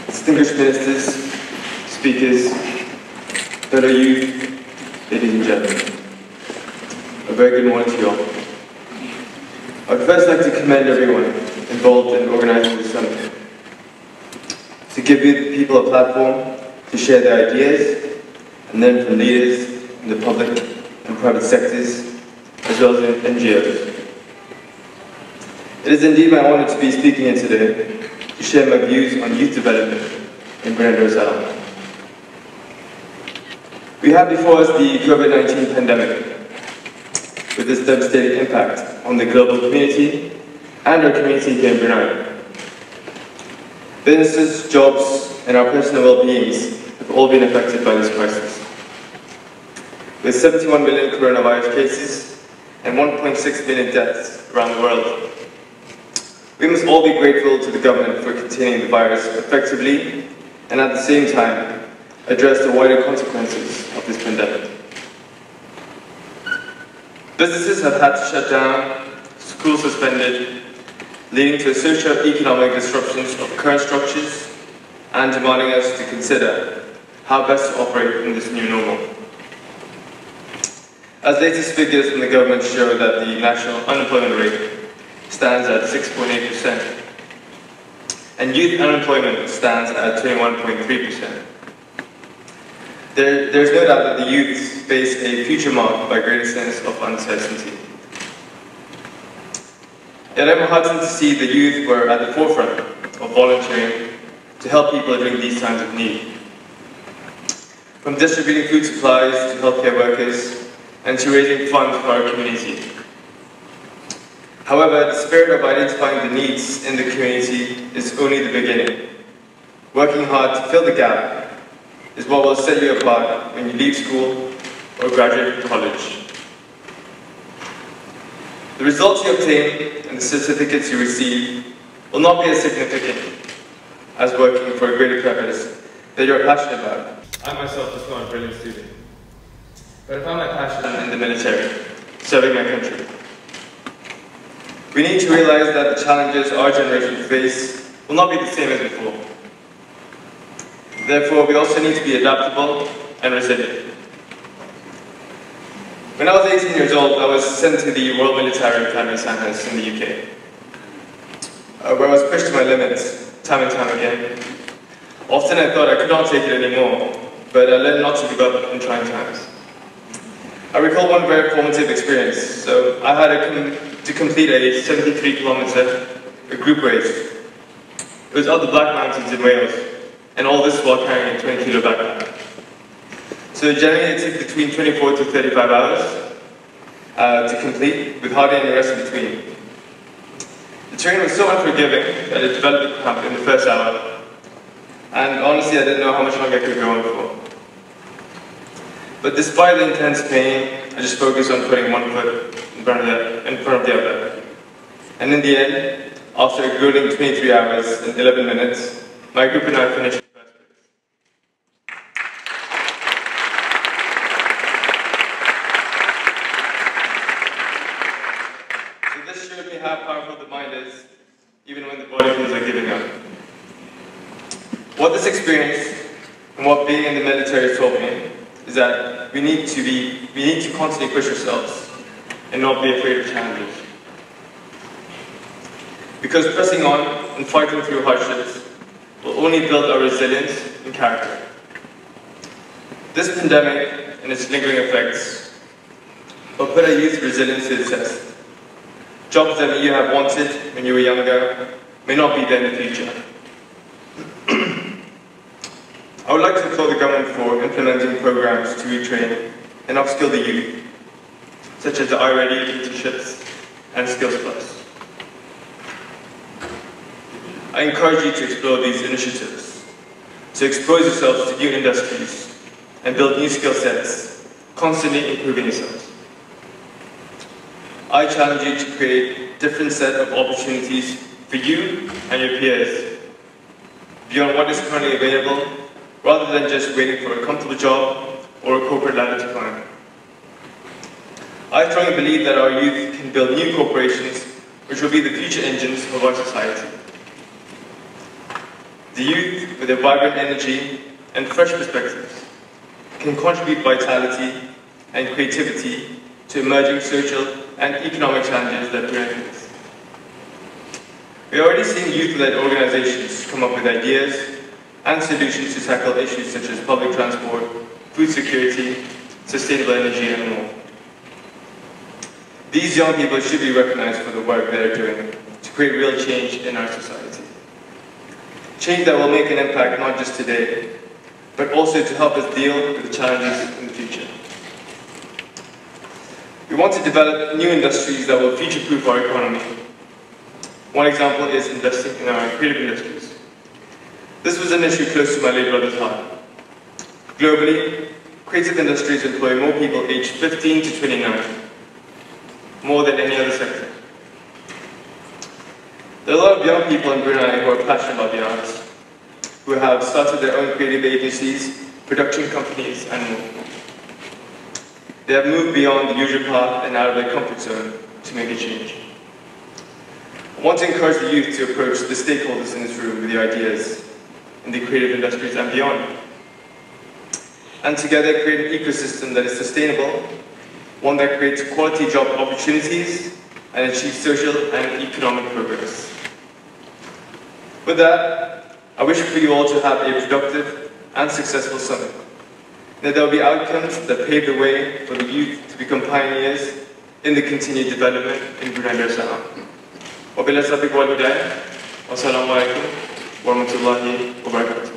Distinguished ministers, speakers, fellow youth, ladies and gentlemen, a very good morning to you all. I would first like to commend everyone involved in organising this summit, to give people a platform to share their ideas and learn from leaders in the public and private sectors, as well as in NGOs. It is indeed my honour to be speaking here today to share my views on youth development in Brunei. We have before us the COVID-19 pandemic, with its devastating impact on the global community and our community here in Brunei. Businesses, jobs, and our personal well-beings have all been affected by this crisis. With 71 million coronavirus cases and 1.6 million deaths around the world, we must all be grateful to the government for containing the virus effectively and at the same time address the wider consequences of this pandemic. Businesses have had to shut down, schools suspended, leading to socio-economic disruptions of current structures and demanding us to consider how best to operate in this new normal. As latest figures from the government show that the national unemployment rate stands at 6.8%, and youth unemployment stands at 21.3%. There's no doubt that the youth face a future marked by greater sense of uncertainty. Yet I'm heartened to see the youth were at the forefront of volunteering to help people during these times of need. From distributing food supplies to healthcare workers, and to raising funds for our community. However, the spirit of identifying the needs in the community is only the beginning. Working hard to fill the gap is what will set you apart when you leave school or graduate from college. The results you obtain and the certificates you receive will not be as significant as working for a greater purpose that you're passionate about. I myself was not a brilliant student, but I found my passion in the military, serving my country. We need to realize that the challenges our generation face will not be the same as before. Therefore, we also need to be adaptable and resilient. When I was 18 years old, I was sent to the Royal Military Academy Sandhurst in the UK, where I was pushed to my limits time and time again. Often I thought I could not take it anymore, but I learned not to give up in trying times. I recall one very formative experience. So I had to complete a 73-kilometer group race. It was up the Black Mountains in Wales, and all this while carrying a 20-kilo backpack. So generally it took between 24 to 35 hours to complete, with hardly any rest in between. The terrain was so unforgiving that it developed a cramp in the first hour, and honestly I didn't know how much longer I could go on for. But despite the intense pain, I just focused on putting one foot in front of the other. And in the end, after a grueling 23 hours and 11 minutes, my group and I finished first place. So this showed me how powerful the mind is, even when the body feels like giving up. What this experience and what being in the military has taught me is that we need to constantly push ourselves and not be afraid of challenges. Because pressing on and fighting through hardships will only build our resilience and character. This pandemic and its lingering effects will put our youth resilience to the test. Jobs that you have wanted when you were younger may not be there in the future. I would like to applaud the government for implementing programs to retrain and upskill the youth, such as the iReady internships and Skills Plus. I encourage you to explore these initiatives, to expose yourselves to new industries and build new skill sets, constantly improving yourselves. I challenge you to create a different set of opportunities for you and your peers, beyond what is currently available, rather than just waiting for a comfortable job or a corporate ladder to climb. I strongly believe that our youth can build new corporations which will be the future engines of our society. The youth, with their vibrant energy and fresh perspectives, can contribute vitality and creativity to emerging social and economic challenges that we face. We are already seeing youth-led organizations come up with ideas and solutions to tackle issues such as public transport, food security, sustainable energy, and more. These young people should be recognized for the work they are doing to create real change in our society. Change that will make an impact not just today, but also to help us deal with the challenges in the future. We want to develop new industries that will future-proof our economy. One example is investing in our creative industries. This was an issue close to my late brother's heart. Globally, creative industries employ more people aged 15 to 29, more than any other sector. There are a lot of young people in Brunei who are passionate about the arts, who have started their own creative agencies, production companies, and more. They have moved beyond the usual path and out of their comfort zone to make a change. I want to encourage the youth to approach the stakeholders in this room with their ideas in the creative industries and beyond, and together create an ecosystem that is sustainable, one that creates quality job opportunities and achieves social and economic progress. With that, I wish for you all to have a productive and successful summit, that there will be outcomes that pave the way for the youth to become pioneers in the continued development in Brunei Darussalam. Wabillahi taufiq wal hidayah. Wassalamu alaikum warahmatullahi wabarakatuh.